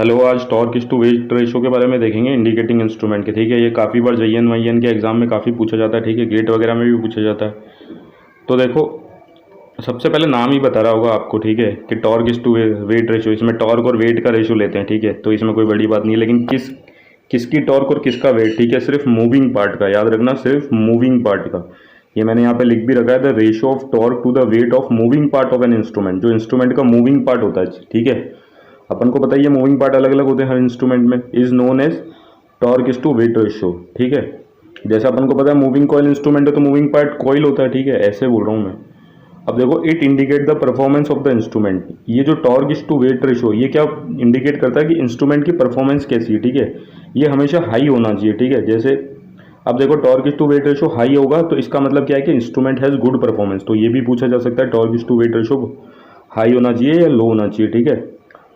Hello, आज torque is to weight ratio के बारे में देखेंगे इंडिकेटिंग इंस्ट्रूमेंट के। ठीक है, ये काफ़ी बार JN वाईएन के एग्जाम में काफ़ी पूछा जाता है। ठीक है, गेट वगैरह में भी पूछा जाता है। तो देखो, सबसे पहले नाम ही बता रहा होगा आपको। ठीक है, कि torque is to weight ratio, इसमें टॉर्क और वेट का रेशो लेते हैं। ठीक है, तो इसमें कोई बड़ी बात नहीं है, लेकिन किसकी टॉर्क और किसका वेट। ठीक है, सिर्फ मूविंग पार्ट का याद रखना, सिर्फ मूविंग पार्ट का। ये मैंने यहाँ पे लिख भी रखा है, the ratio of torque to the weight of moving part of an instrument. जो इंस्ट्रूमेंट का मूविंग पार्ट होता है, ठीक है, अपन को पता ही है मूविंग पार्ट अलग अलग होते हैं हर इंस्ट्रूमेंट में, is known as torque is to weight ratio. ठीक है, जैसे अपन को पता है मूविंग कॉइल इंस्ट्रूमेंट है तो मूविंग पार्ट कॉइल होता है। ठीक है, ऐसे बोल रहा हूँ मैं। अब देखो, it indicate the performance of the instrument. ये जो torque is to weight ratio, ये क्या इंडिकेट करता है कि इंस्ट्रूमेंट की परफॉर्मेंस कैसी है। ठीक है, ये हमेशा हाई होना चाहिए। ठीक है, जैसे अब देखो, torque is to weight ratio high होगा तो इसका मतलब क्या है कि इंस्ट्रूमेंट हैज़ गुड परफॉर्मेंस। तो ये भी पूछा जा सकता है, torque is to weight ratio high होना चाहिए या लो होना चाहिए। ठीक है,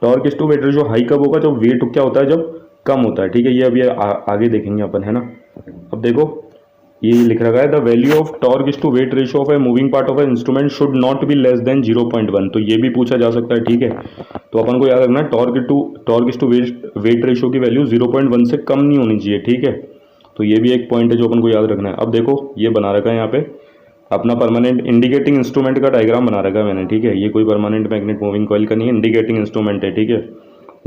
torque is to weight ratio high कब होगा, जब वेट क्या होता है, जब कम होता है। ठीक है, ये अभी आगे देखेंगे अपन, है ना। अब देखो, ये लिख रखा है, the value of torque is to weight ratio of a moving part of a instrument should not be less than 0.1। तो ये भी पूछा जा सकता है। ठीक है, तो अपन को याद रखना है, torque is to weight ratio की वैल्यू 0.1 से कम नहीं होनी चाहिए। ठीक है, तो ये भी एक पॉइंट है जो अपन को याद रखना है। अब देखो, ये बना रखा है यहाँ पे अपना परमानेंट इंडिकेटिंग इंस्ट्रूमेंट का डायग्राम बना रखा है मैंने। ठीक है, ये कोई परमानेंट मैग्नेट मूविंग कॉइल का नहीं है, इंडिकेटिंग इंस्ट्रूमेंट है। ठीक है,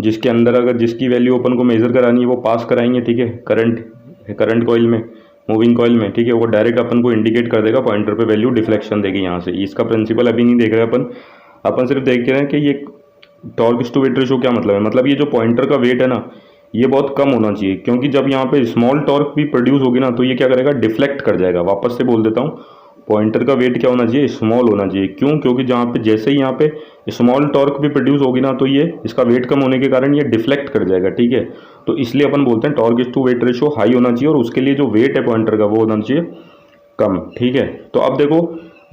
जिसके अंदर अगर जिसकी वैल्यू अपन को मेजर करानी है वो पास कराएंगे। ठीक है, करंट कॉइल में, मूविंग कॉइल में। ठीक है, वो डायरेक्ट अपन को इंडिकेट कर देगा, पॉइंटर पे वैल्यू डिफ्लेक्शन देगी यहाँ से। इसका प्रिंसिपल अभी नहीं देख रहे अपन सिर्फ देख रहे हैं कि ये टॉर्क टू वेट रेशो क्या मतलब है। मतलब ये जो पॉइंटर का वेट है ना, ये बहुत कम होना चाहिए, क्योंकि जब यहाँ पे स्मॉल टॉर्क भी प्रोड्यूस होगी ना तो ये क्या करेगा, डिफ्लेक्ट कर जाएगा। वापस से बोल देता हूँ, पॉइंटर का वेट क्या होना चाहिए, स्मॉल होना चाहिए। क्यों? क्योंकि जहाँ पे जैसे ही यहाँ पे स्मॉल टॉर्क भी प्रोड्यूस होगी ना तो ये इसका वेट कम होने के कारण ये डिफ्लेक्ट कर जाएगा। ठीक है, तो इसलिए अपन बोलते हैं torque is to weight ratio high होना चाहिए, और उसके लिए जो वेट है पॉइंटर का वो होना चाहिए कम। ठीक है, तो अब देखो,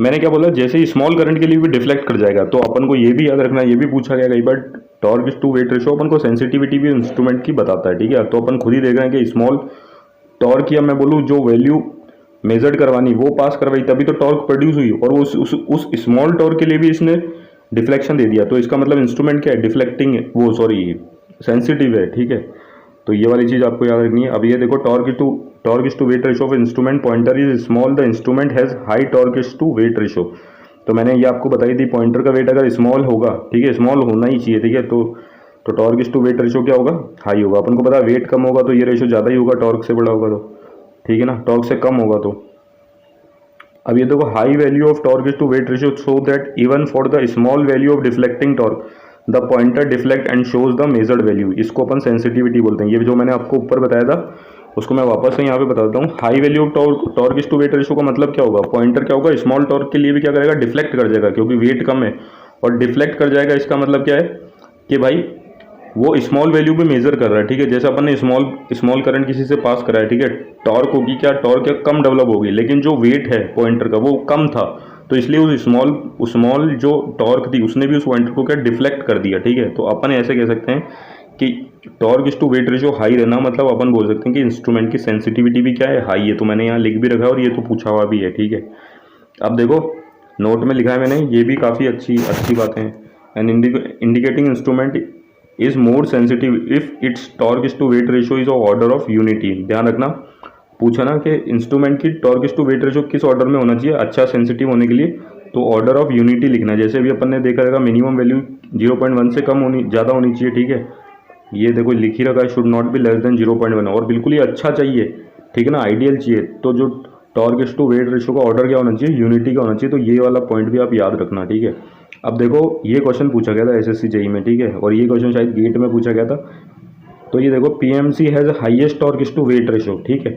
मैंने क्या बोला, जैसे ही स्मॉल करंट के लिए भी डिफ्लेक्ट कर जाएगा, तो अपन को ये भी याद रखना, ये भी पूछा गया कई बार, torque is to weight ratio अपन को सेंसिटिविटी भी इंस्ट्रूमेंट की बताता है। ठीक है, तो अपन खुद ही देख रहे हैं कि स्मॉल टॉर्क या मैं बोलूँ जो वैल्यू मेजर्ड करवानी वो पास करवाई, तभी तो टॉर्क प्रोड्यूस हुई, और वो उस स्मॉल टॉर्क के लिए भी इसने डिफ्लेक्शन दे दिया। तो इसका मतलब इंस्ट्रूमेंट क्या है, डिफ्लेक्टिंग, वो सॉरी सेंसिटिव है। ठीक है, तो ये वाली चीज़ आपको याद रखनी है। अब ये देखो, torque is to weight ratio of instrument pointer is small, the instrument has high torque is to weight ratio. तो मैंने ये आपको बताई थी, पॉइंटर का वेट अगर स्मॉल होगा, ठीक है, स्मॉल होना ही चाहिए। ठीक है, तो torque is to weight ratio क्या होगा, हाई होगा। अपन को पता है वेट कम होगा तो ये रेशो ज़्यादा ही होगा, टॉर्क से बड़ा होगा तो। ठीक है ना, टॉर्क से कम होगा तो। अब ये देखो, high value of torque is to weight ratio so that even for the small value of deflecting torque the pointer deflect and shows the measured value. इसको अपन सेंसिटिविटी बोलते हैं। ये जो मैंने आपको ऊपर बताया था उसको मैं वापस से यहाँ पे बताता हूँ। High value of torque is to weight ratio का मतलब क्या होगा, पॉइंटर क्या होगा, स्मॉल टॉर्क के लिए भी क्या करेगा, डिफ्लेक्ट कर जाएगा, क्योंकि वेट कम है और डिफ्लेक्ट कर जाएगा। इसका मतलब क्या है कि भाई वो स्मॉल वैल्यू भी मेजर कर रहा है। ठीक है, जैसे अपन ने स्मॉल करंट किसी से पास करा है, ठीक है, टॉर्क होगी क्या, टॉर्क क्या कम डेवलप होगी, लेकिन जो वेट है पॉइंटर का वो कम था, तो इसलिए उस स्मॉल जो टॉर्क थी उसने भी उस पॉइंटर को क्या डिफ्लेक्ट कर दिया। ठीक है, तो अपन ऐसे कह सकते हैं कि torque is to weight ratio high रहना मतलब अपन बोल सकते हैं कि इंस्ट्रूमेंट की सेंसिटिविटी भी क्या है, हाई है। तो मैंने यहाँ लिख भी रखा है और ये तो पूछा हुआ भी है। ठीक है, अब देखो, नोट में लिखा है मैंने, ये भी काफ़ी अच्छी बातें हैं। And indicating instrument is more sensitive if its torque is to weight ratio is order of unity. ध्यान रखना, पूछा ना कि इंस्ट्रूमेंट की torque is to weight ratio किस ऑर्डर में होना चाहिए अच्छा सेंसिटिव होने के लिए, तो ऑर्डर ऑफ यूनिटी लिखना। जैसे अभी अपन ने देखा रहेगा, मिनिमम वैल्यू 0.1 से कम होनी, ज़्यादा होनी चाहिए। ठीक है, ये देखो लिख ही रखा है, should not be less than 0.1, और बिल्कुल ही अच्छा चाहिए। ठीक है ना, आइडियल चाहिए। तो जो torque is to weight ratio का ऑर्डर क्या होना चाहिए, यूनिटी का होना चाहिए। तो ये वाला पॉइंट भी आप याद रखना। ठीक है, अब देखो, ये क्वेश्चन पूछा गया था SSC JEE में। ठीक है, और ये क्वेश्चन शायद गेट में पूछा गया था। तो ये देखो, PMC has highest torque is to weight ratio. ठीक है,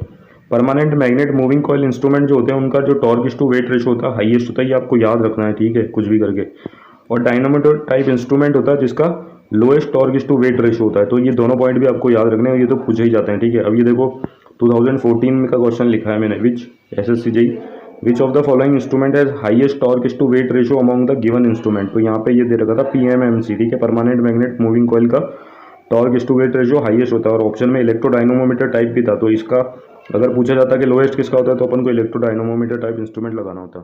permanent magnet moving coil instrument जो होते हैं उनका जो torque is to weight ratio होता है हाईएस्ट होता है, ये आपको याद रखना है। ठीक है, कुछ भी करके। और डायनामोमीटर टाइप इंस्ट्रूमेंट होता है जिसका lowest torque is to weight ratio होता है। तो ये दोनों पॉइंट भी आपको याद रखने हैं, ये तो पूछे ही जाते हैं। ठीक है, अब ये देखो, 2014 में का क्वेश्चन लिखा है मैंने, which SSC JEE which of the following instrument has highest torque is to weight ratio among the given instrument. तो यहाँ पे ये दे रखा था PMMC। ठीक है, परमानेंट मैग्नेट मूविंग कॉइल का torque is to weight ratio highest होता है, और ऑप्शन में इलेक्ट्रोडायनोमोमीटर टाइप भी था। तो इसका अगर पूछा जाता कि लोएस्ट किसका होता है तो अपन को इलेक्ट्रोडायनोमोमीटर टाइप इंस्ट्रूमेंट लगाना होता।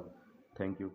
Thank you.